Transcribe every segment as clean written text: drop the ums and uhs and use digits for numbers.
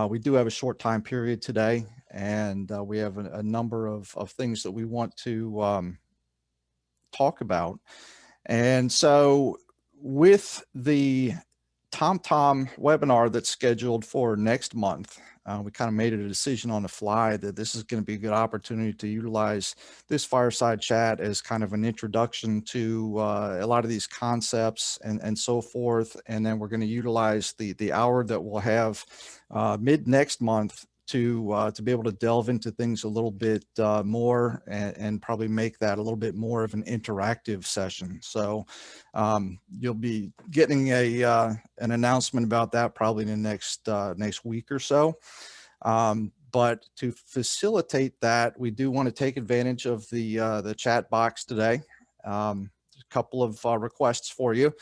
We do have a short time period today, and we have a number of things that we want to talk about. And so with the TomTom webinar that's scheduled for next month, we kind of made a decision on the fly that this is going to be a good opportunity to utilize this fireside chat as kind of an introduction to a lot of these concepts and so forth. And then we're going to utilize the hour that we'll have mid next month to be able to delve into things a little bit more and probably make that a little bit more of an interactive session. So you'll be getting an announcement about that probably in the next week or so. But to facilitate that, we do want to take advantage of the chat box today. A couple of requests for you.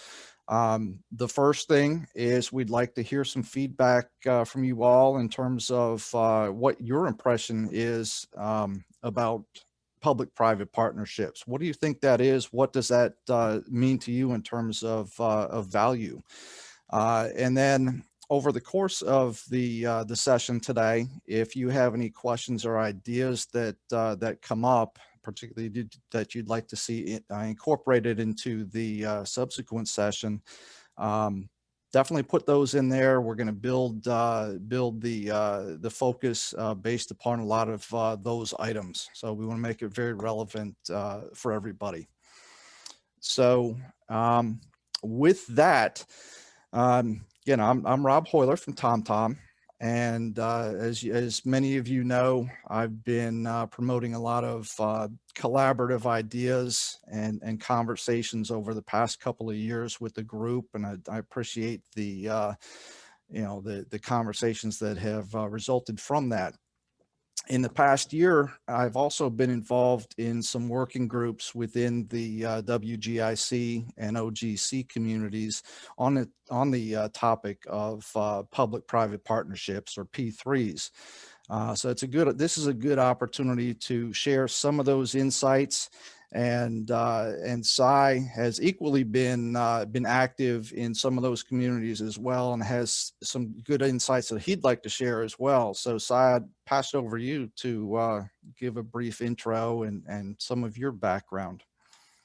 The first thing is we'd like to hear some feedback from you all in terms of what your impression is about public-private partnerships. What do you think that is? What does that mean to you in terms of value? And then over the course of the session today, if you have any questions or ideas that come up, particularly that you'd like to see incorporated into the subsequent session, definitely put those in there. We're going to build the focus based upon a lot of those items. So we want to make it very relevant for everybody. So with that, again, I'm Rob Hoyler from TomTom. And as many of you know, I've been promoting a lot of collaborative ideas and conversations over the past couple of years with the group, and I appreciate the the conversations that have resulted from that. In the past year, I've also been involved in some working groups within the WGIC and OGC communities on the topic of public-private partnerships, or P3s. So this is a good opportunity to share some of those insights. And Cy has equally been active in some of those communities as well, and has some good insights that he'd like to share as well. So Cy, I'd pass it over to you to give a brief intro and some of your background.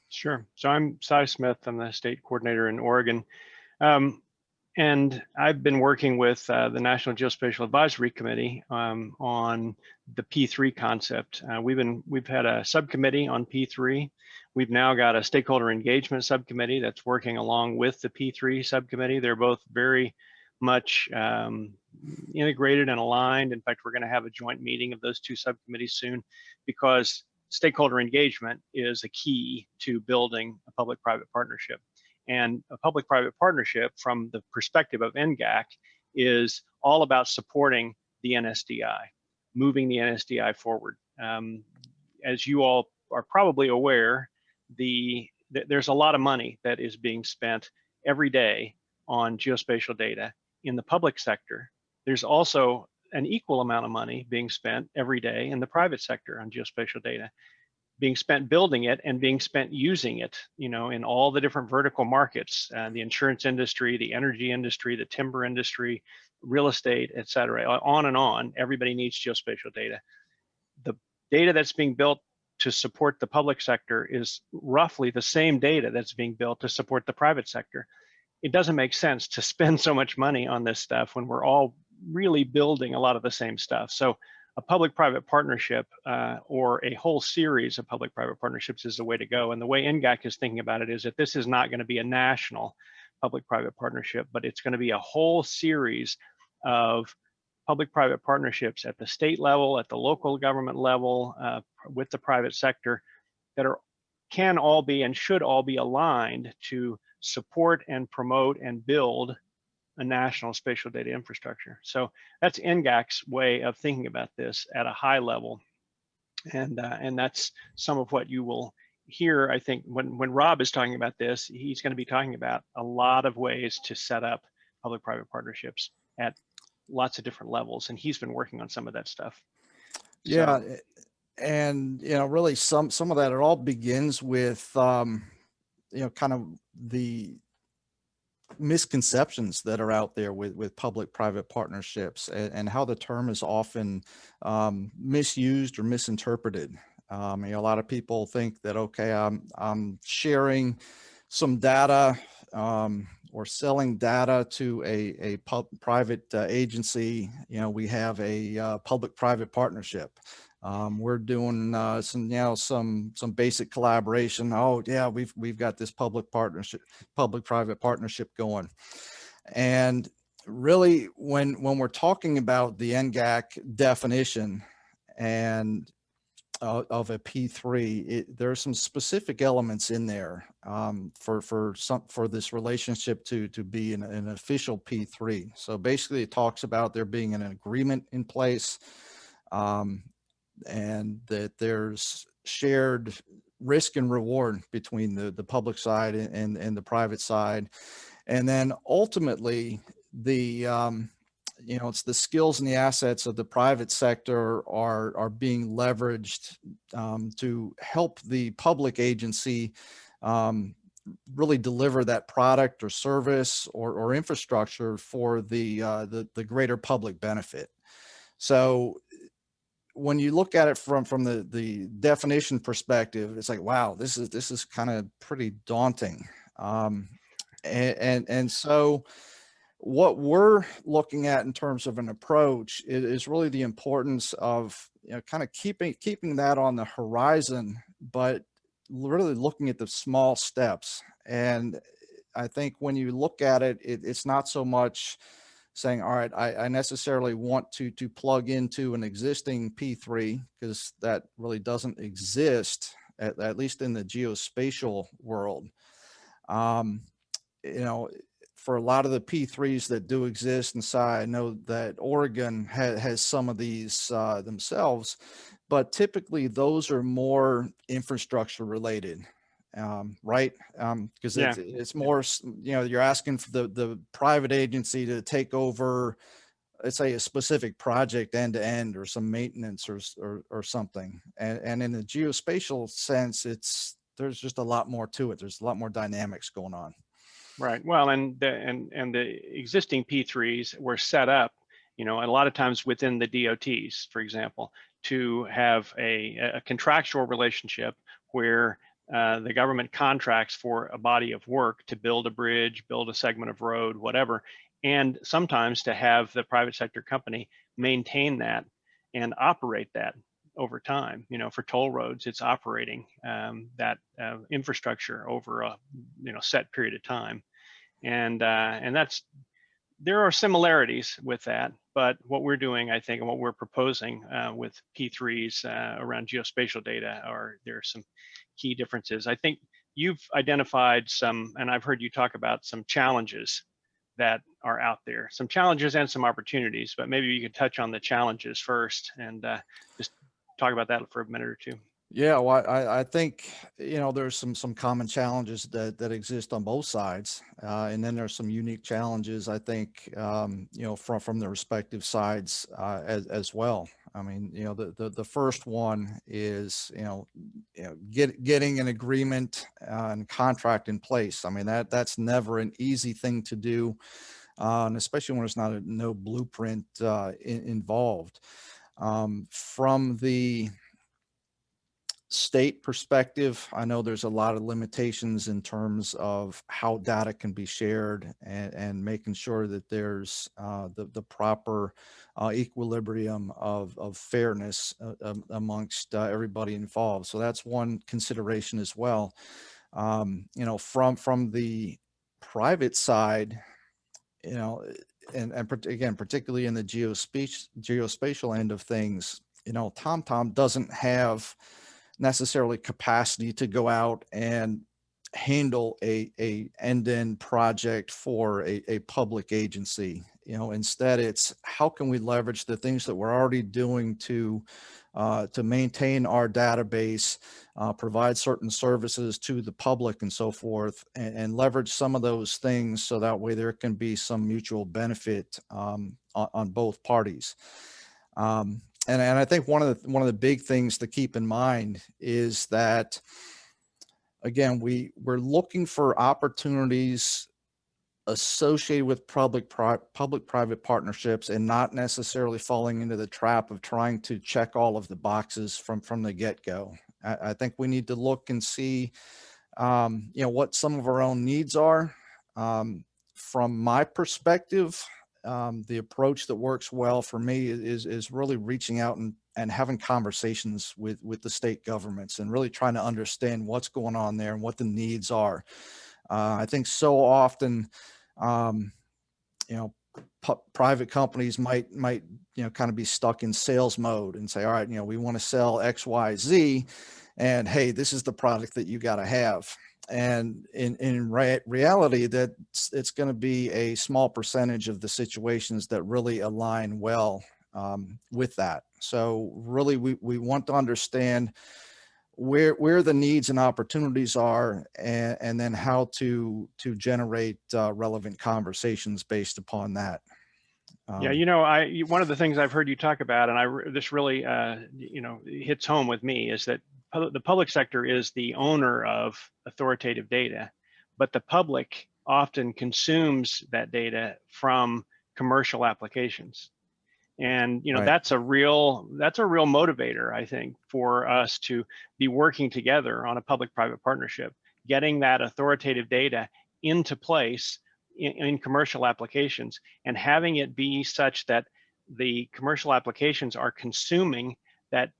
Sure. So I'm Cy Smith. I'm the state coordinator in Oregon. And I've been working with the National Geospatial Advisory Committee on the P3 concept. We've had a subcommittee on P3. We've now got a stakeholder engagement subcommittee that's working along with the P3 subcommittee. They're both very much integrated and aligned. In fact, we're going to have a joint meeting of those two subcommittees soon, because stakeholder engagement is a key to building a public-private partnership. And a public-private partnership, from the perspective of NGIC, is all about supporting the NSDI, moving the NSDI forward. As you all are probably aware, there's a lot of money that is being spent every day on geospatial data in the public sector. There's also an equal amount of money being spent every day in the private sector on geospatial data, being spent building it and being spent using it, in all the different vertical markets, the insurance industry, the energy industry, the timber industry, real estate, et cetera, on and on. Everybody needs geospatial data. The data that's being built to support the public sector is roughly the same data that's being built to support the private sector. It doesn't make sense to spend so much money on this stuff when we're all really building a lot of the same stuff. So a public-private partnership or a whole series of public-private partnerships is the way to go. And the way NGIC is thinking about it is that this is not going to be a national public-private partnership, but it's going to be a whole series of public-private partnerships at the state level, at the local government level, with the private sector, that can all be and should all be aligned to support and promote and build a national spatial data infrastructure. So that's NGIC's way of thinking about this at a high level. And that's some of what you will hear, I think, when Rob is talking about this. He's going to be talking about a lot of ways to set up public-private partnerships at lots of different levels. And he's been working on some of that stuff. Yeah. So, and, really some of that, it all begins with, kind of the misconceptions that are out there with public-private partnerships, and how the term is often misused or misinterpreted. A lot of people think that, okay, I'm sharing some data or selling data to a private agency. We have a public-private partnership. We're doing some basic collaboration. Oh yeah, we've got this public-private partnership going. And really, when we're talking about the NGAC definition and of a P3, there's some specific elements in there for this relationship to be an official P3. So basically, it talks about there being an agreement in place, and that there's shared risk and reward between the public side and the private side. And then ultimately, it's the skills and the assets of the private sector are being leveraged to help the public agency really deliver that product or service or infrastructure for the greater public benefit. So when you look at it from the definition perspective, it's like, wow, this is kind of pretty daunting. And so what we're looking at in terms of an approach is really the importance of kind of keeping that on the horizon, but really looking at the small steps. And I think when you look at it, it's not so much saying, all right, I necessarily want to plug into an existing P3, because that really doesn't exist, at least in the geospatial world. For a lot of the P3s that do exist inside, I know that Oregon has some of these themselves, but typically those are more infrastructure related. Right? Because it's more, you're asking for the private agency to take over, let's say, a specific project end to end, or some maintenance or something. And in the geospatial sense, there's just a lot more to it. There's a lot more dynamics going on. Right. Well, and the existing P3s were set up, a lot of times within the DOTs, for example, to have a contractual relationship where the government contracts for a body of work to build a bridge, build a segment of road, whatever, and sometimes to have the private sector company maintain that and operate that over time. For toll roads, it's operating that infrastructure over a set period of time, and there are similarities with that, but what we're doing, I think, and what we're proposing with P3s around geospatial data there are some key differences. I think you've identified some, and I've heard you talk about some challenges that are out there, some challenges and some opportunities, but maybe you could touch on the challenges first and just talk about that for a minute or two. Yeah, well, I think, there's some common challenges that exist on both sides. And then there's some unique challenges, I think, from the respective sides as well. I mean, the first one is, getting an agreement and contract in place. I mean, that's never an easy thing to do, and especially when there's no blueprint involved. From the state perspective, I know there's a lot of limitations in terms of how data can be shared, and making sure that there's the proper equilibrium of fairness amongst everybody involved. So that's one consideration as well. From the private side, and again, particularly in the geospatial end of things, TomTom doesn't have necessarily capacity to go out and handle a end-to-end project for a public agency. Instead, it's how can we leverage the things that we're already doing to maintain our database, provide certain services to the public and so forth, and leverage some of those things so that way there can be some mutual benefit on both parties. And I think one of the big things to keep in mind is that, again, we're looking for opportunities associated with public-private partnerships, and not necessarily falling into the trap of trying to check all of the boxes from the get-go. I think we need to look and see, what some of our own needs are. From my perspective, the approach that works well for me is really reaching out and having conversations with the state governments and really trying to understand what's going on there and what the needs are. I think so often, um, you know, private companies might, kind of be stuck in sales mode and say, all right, we want to sell X, Y, Z, and hey, this is the product that you got to have. And in reality, that it's going to be a small percentage of the situations that really align well with that. So really, we want to understand where the needs and opportunities are, and then how to generate relevant conversations based upon that. Yeah, one of the things I've heard you talk about, and this really, hits home with me, is that the public sector is the owner of authoritative data, but the public often consumes that data from commercial applications. And Right. that's a real motivator, I think, for us to be working together on a public-private partnership, getting that authoritative data into place in commercial applications, and having it be such that the commercial applications are consuming that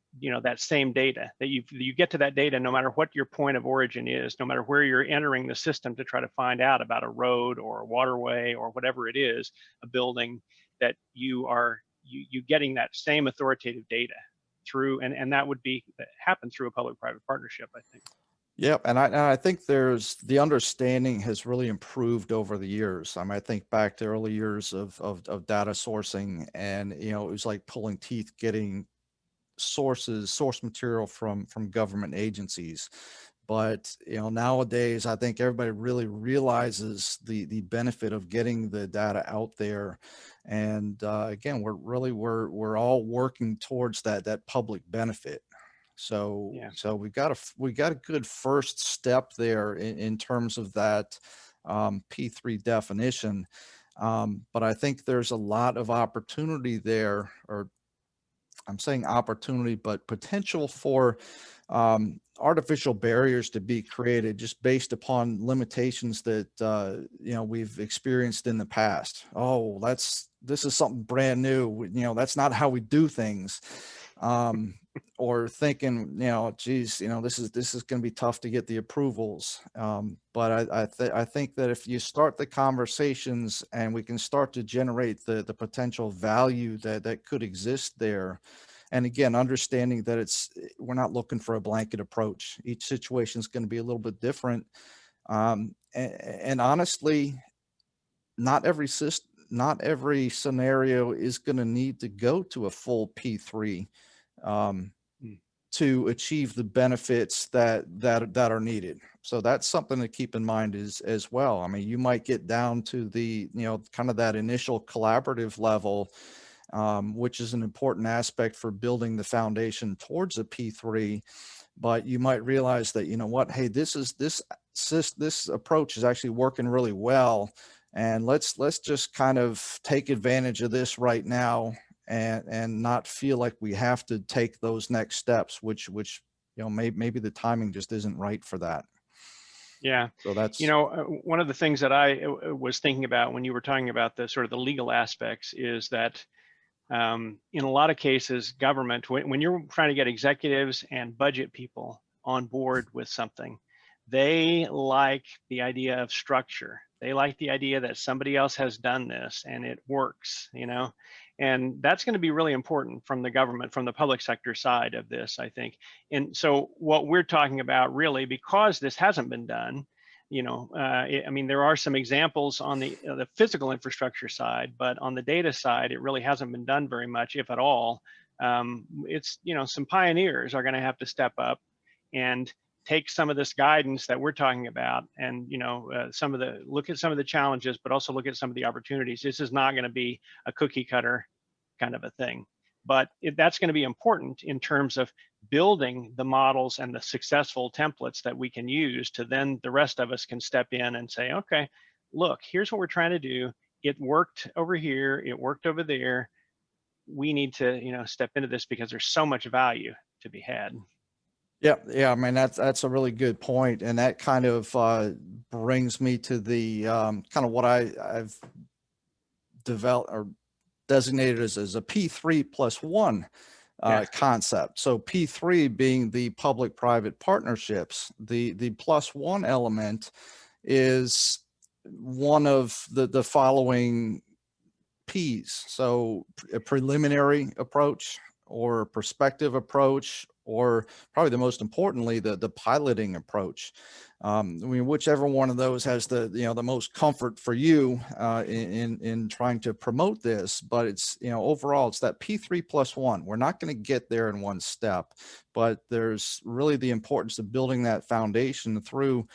that same data, that you get to that data no matter what your point of origin is, no matter where you're entering the system to try to find out about a road or a waterway or whatever it is, a building, that you getting that same authoritative data through, and that happen through a public-private partnership, I think. Yep, and I think the understanding has really improved over the years. I think back to early years of data sourcing, and it was like pulling teeth getting source material from government agencies. But nowadays, I think everybody really realizes the benefit of getting the data out there. And again, we're all working towards that public benefit. So Yeah. so we got a good first step there in terms of that P3 definition. But I think there's a lot of opportunity there, or I'm saying opportunity, but potential for artificial barriers to be created just based upon limitations that we've experienced in the past. Oh, this is something brand new. That's not how we do things. Or thinking, geez, this is going to be tough to get the approvals. But I think that if you start the conversations and we can start to generate the potential value that could exist there, and again, understanding that we're not looking for a blanket approach. Each situation is going to be a little bit different. And honestly, not every scenario is going to need to go to a full P3 to achieve the benefits that are needed. So that's something to keep in mind as well. You might get down to the kind of that initial collaborative level, which is an important aspect for building the foundation towards a P3. But you might realize that, hey, this approach is actually working really well, and let's just kind of take advantage of this right now, and not feel like we have to take those next steps, which maybe the timing just isn't right for that. Yeah. So that's one of the things that I was thinking about when you were talking about the sort of the legal aspects is that in a lot of cases, government, when you're trying to get executives and budget people on board with something, they like the idea of structure. They like the idea that somebody else has done this and it works, and that's going to be really important from the government, from the public sector side of this, I think. And so what we're talking about really, because this hasn't been done, there are some examples on the physical infrastructure side, but on the data side, it really hasn't been done very much, if at all. It's, some pioneers are going to have to step up and take some of this guidance that we're talking about, and look at some of the challenges, but also look at some of the opportunities. This is not going to be a cookie cutter kind of a thing, but that's going to be important in terms of building the models and the successful templates that we can use to then the rest of us can step in and say, okay, look, here's what we're trying to do. It worked over here. It worked over there. We need to, step into this because there's so much value to be had. Yeah. I mean, that's a really good point, and that kind of brings me to the kind of what I've developed or designated as a P3+1 concept. So P3 being the public-private partnerships. The +1 element is one of the following P's. So a preliminary approach or a perspective approach, or probably the most importantly, the piloting approach. I mean, whichever one of those has the most comfort for you in trying to promote this, but it's, overall it's that P3+1. We're not going to get there in one step, but there's really the importance of building that foundation through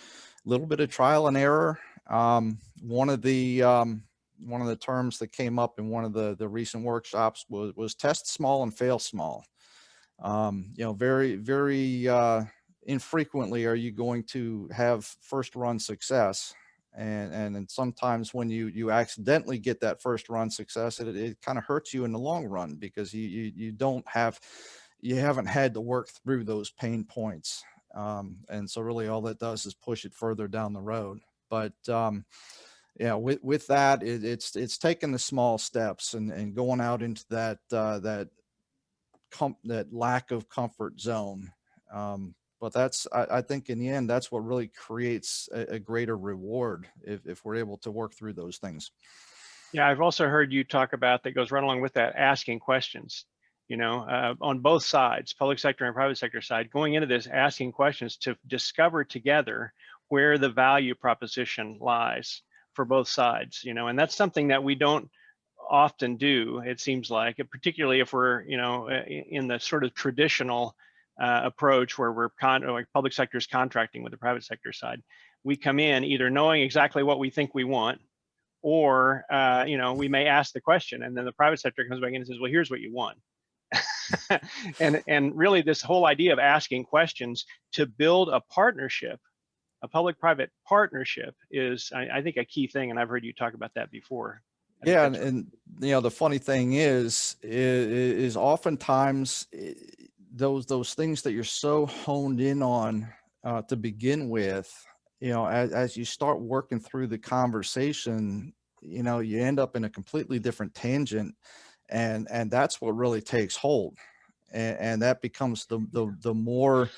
a little bit of trial and error. One of the terms that came up in one of the recent workshops was test small and fail small. Very, very infrequently are you going to have first run success. And sometimes when you accidentally get that first run success, it kind of hurts you in the long run, because you haven't had to work through those pain points. And so really all that does is push it further down the road. But yeah, with that, it's taking the small steps and going out into that lack of comfort zone. But I think in the end, that's what really creates a greater reward if we're able to work through those things. Yeah, I've also heard you talk about, that goes right along with that, asking questions, on both sides, public sector and private sector side, going into this, asking questions to discover together where the value proposition lies for both sides, and that's something that we don't often do, it seems like, particularly if we're, in the sort of traditional approach where like public sector is contracting with the private sector side. We come in either knowing exactly what we think we want, or we may ask the question, and then the private sector comes back in and says, well, here's what you want. and really this whole idea of asking questions to build a partnership, a public-private partnership, is I think a key thing, and I've heard you talk about that before. Yeah, and the funny thing is oftentimes those things that you're so honed in on to begin with, as you start working through the conversation, you end up in a completely different tangent, and that's what really takes hold, and that becomes the more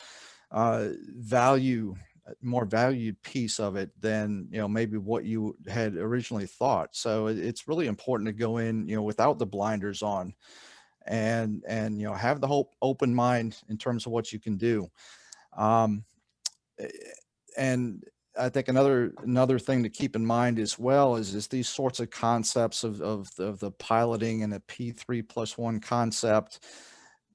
more valued piece of it than maybe what you had originally thought. So it's really important to go in without the blinders on, and have the whole open mind in terms of what you can do. And I think another thing to keep in mind as well is these sorts of concepts of the piloting and a P3+1 concept.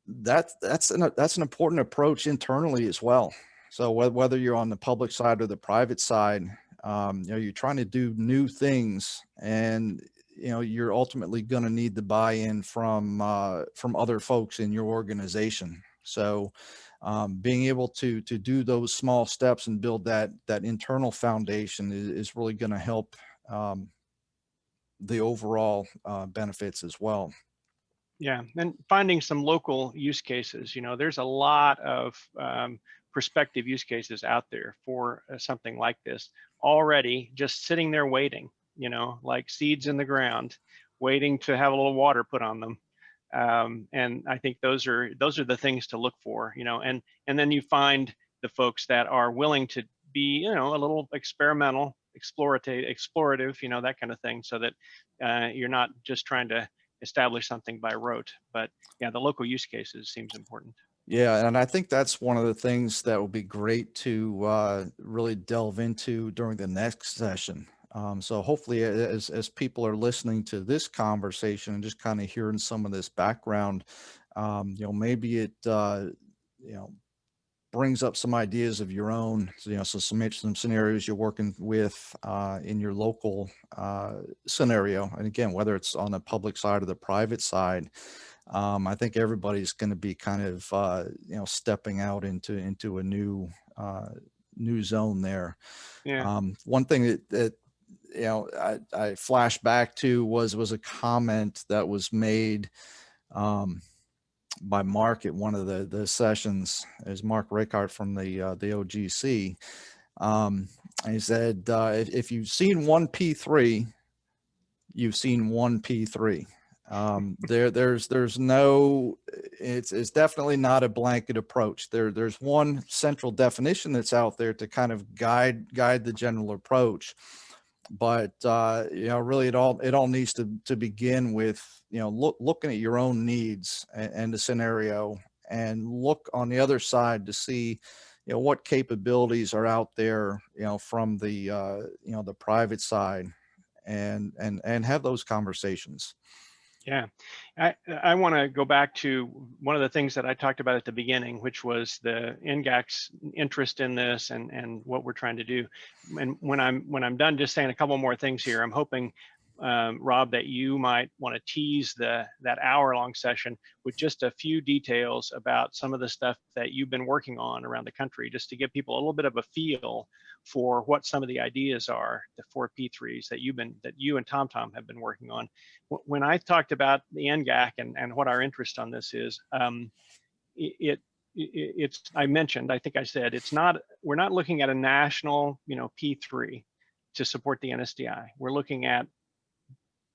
That's an important approach internally as well. So whether you're on the public side or the private side, you're trying to do new things, and you're ultimately going to need the buy-in from other folks in your organization. So being able to do those small steps and build that internal foundation is really going to help the overall benefits as well. Yeah, and finding some local use cases. There's a lot of prospective use cases out there for something like this already, just sitting there waiting, like seeds in the ground, waiting to have a little water put on them. And I think those are the things to look for, and then you find the folks that are willing to be, a little experimental, explorative, that kind of thing, so that you're not just trying to establish something by rote. But yeah, the local use cases seems important. Yeah, and I think that's one of the things that will be great to really delve into during the next session. So hopefully, as people are listening to this conversation and just kind of hearing some of this background, maybe it brings up some ideas of your own. So, so some scenarios you're working with in your local scenario, and again, whether it's on the public side or the private side. I think everybody's going to be kind of stepping out into a new zone there. Yeah. One thing that I flash back to was a comment that was made by Mark at one of the sessions. Is Mark Rickard from the OGC. He said, if you've seen one P3, you've seen one P3. There's no, it's definitely not a blanket approach. There's one central definition that's out there to kind of guide the general approach. But really it all needs to begin with, looking at your own needs and the scenario, and look on the other side to see, what capabilities are out there, from the the private side, and have those conversations. Yeah, I want to go back to one of the things that I talked about at the beginning, which was the NGAC's interest in this and what we're trying to do. And when I'm done just saying a couple more things here, I'm hoping, Rob, that you might want to tease that hour-long session with just a few details about some of the stuff that you've been working on around the country, just to give people a little bit of a feel for what some of the ideas are, the 4 P3s that you and TomTom have been working on. When I talked about the NGAC and what our interest on this is, it's, I mentioned, I think I said, we're not looking at a national, P3 to support the NSDI. We're looking at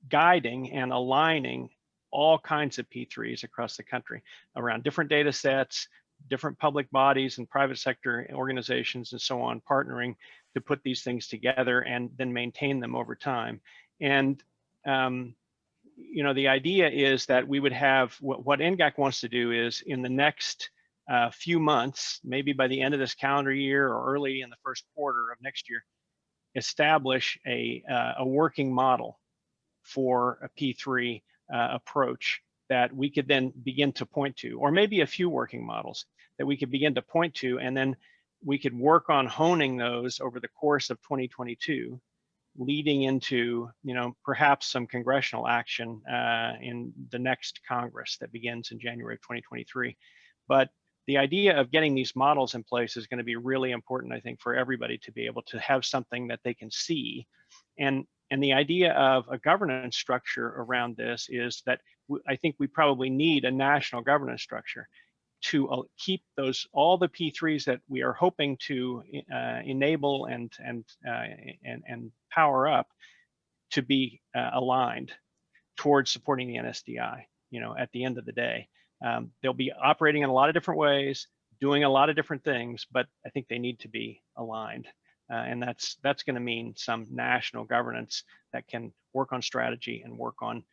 guiding and aligning all kinds of P3s across the country around different data sets, different public bodies and private sector organizations and so on, partnering to put these things together and then maintain them over time. And the idea is that we would have, what NGAC wants to do is, in the next few months, maybe by the end of this calendar year or early in the first quarter of next year, establish a working model for a P3 approach that we could then begin to point to, or maybe a few working models that we could begin to point to, and then we could work on honing those over the course of 2022, leading into, perhaps some congressional action in the next Congress that begins in January of 2023. But the idea of getting these models in place is going to be really important, I think, for everybody to be able to have something that they can see. And the idea of a governance structure around this is that I think we probably need a national governance structure to keep all the P3s that we are hoping to enable and power up to be aligned towards supporting the NSDI. At the end of the day, they'll be operating in a lot of different ways, doing a lot of different things, but I think they need to be aligned. And that's going to mean some national governance that can work on strategy and work on,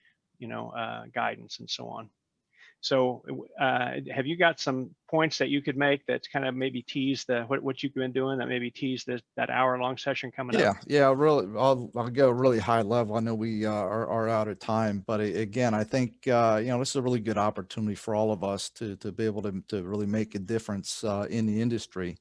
guidance and so on. So have you got some points that you could make that's kind of maybe tease what you've been doing, that maybe tease that hour-long session coming up? Yeah, really. I'll go really high level. I know we are out of time, but again, I think this is a really good opportunity for all of us to be able to really make a difference in the industry.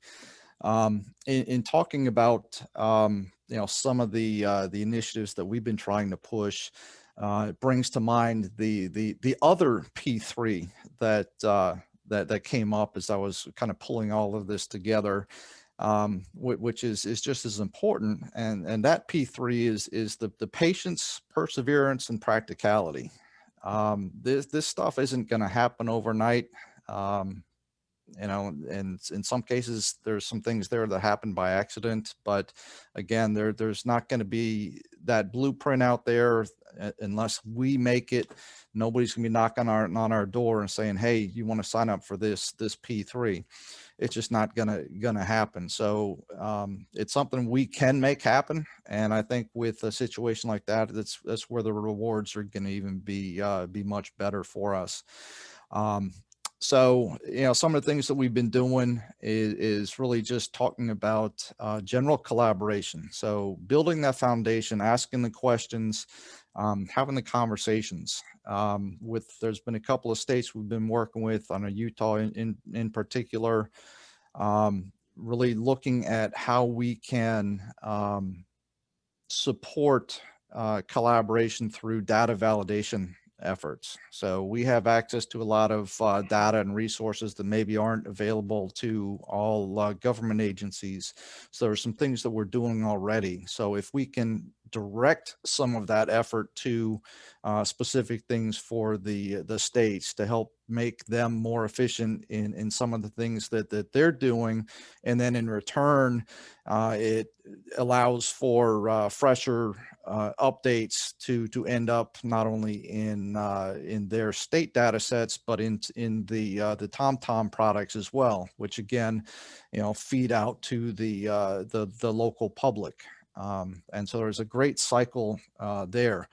In talking about some of the initiatives that we've been trying to push, it brings to mind the other P3 that came up as I was kind of pulling all of this together, which is just as important, and that P3 is the patience, perseverance, and practicality. This stuff isn't going to happen overnight. And in some cases there's some things there that happen by accident, but again, there's not going to be that blueprint out there unless we make it. Nobody's going to be knocking on our door and saying, hey, you want to sign up for this P3. It's just not gonna happen. So it's something we can make happen, and I think with a situation like that, that's where the rewards are going to even be much better for us. So, some of the things that we've been doing is really just talking about general collaboration. So building that foundation, asking the questions, having the conversations. There's been a couple of states we've been working with, on Utah in particular, really looking at how we can support collaboration through data validation efforts. So we have access to a lot of data and resources that maybe aren't available to all government agencies. So there's some things that we're doing already. So if we can direct some of that effort to specific things for the states to help make them more efficient in some of the things that they're doing. And then in return, it allows for fresher updates to end up not only in their state data sets, but in the TomTom products as well, which again, feed out to the local public. And so there's a great cycle there.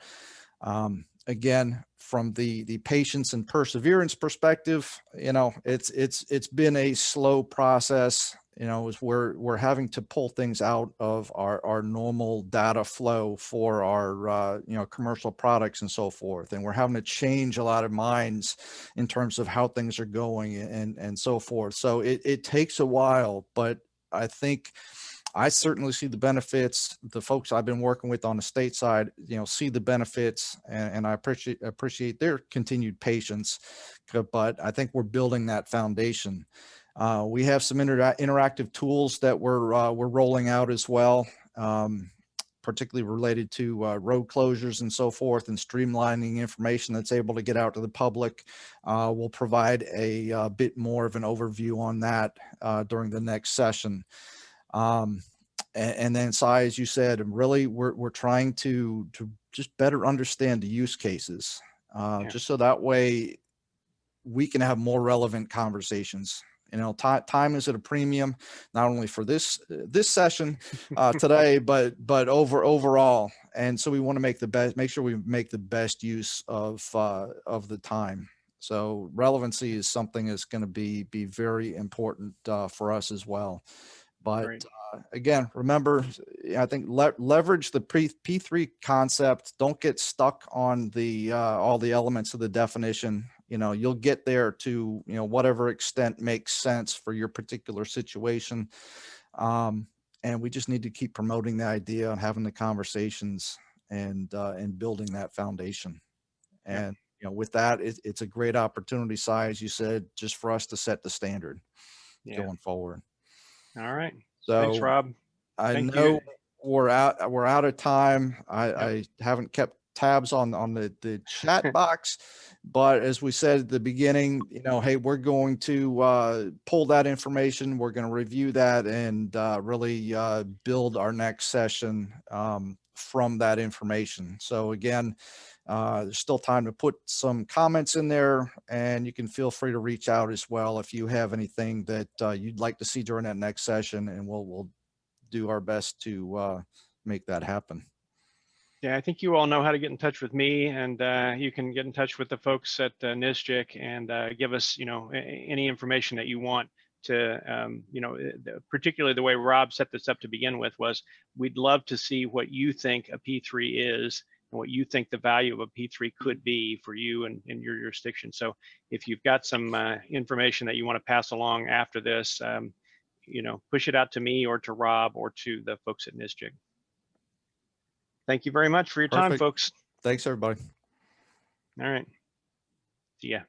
Again, from the patience and perseverance perspective, it's been a slow process. As we're having to pull things out of our normal data flow for our commercial products and so forth, and we're having to change a lot of minds in terms of how things are going and so forth. So it takes a while, but I think I certainly see the benefits. The folks I've been working with on the state side, see the benefits, and I appreciate their continued patience. But I think we're building that foundation. We have some interactive tools that we're rolling out as well, particularly related to road closures and so forth, and streamlining information that's able to get out to the public. We'll provide a bit more of an overview on that during the next session. And then, Sai, as you said, really we're trying to just better understand the use cases, just so that way we can have more relevant conversations. Time is at a premium, not only for this session today, but overall. And so we want to make sure we make the best use of the time. So relevancy is something that's going to be very important for us as well. But again, remember, I think leverage the P3 concept. Don't get stuck on the all the elements of the definition. You'll get there to whatever extent makes sense for your particular situation. And we just need to keep promoting the idea and having the conversations and building that foundation. And with that, it's a great opportunity, Sai, as you said, just for us to set the standard going forward. All right. So thanks, Rob. I know we're out of time. I haven't kept tabs on the chat box, but as we said at the beginning, hey, we're going to pull that information. We're going to review that and really build our next session from that information. So again, there's still time to put some comments in there, and you can feel free to reach out as well if you have anything that you'd like to see during that next session, and we'll do our best to make that happen. Yeah, I think you all know how to get in touch with me, and you can get in touch with the folks at NSGIC and give us, any information that you want to, particularly the way Rob set this up to begin with was, we'd love to see what you think a P3 is and what you think the value of a P3 could be for you and in your jurisdiction. So if you've got some information that you want to pass along after this, push it out to me or to Rob or to the folks at NSGIC. Thank you very much for your time, folks. Thanks, everybody. All right. See ya.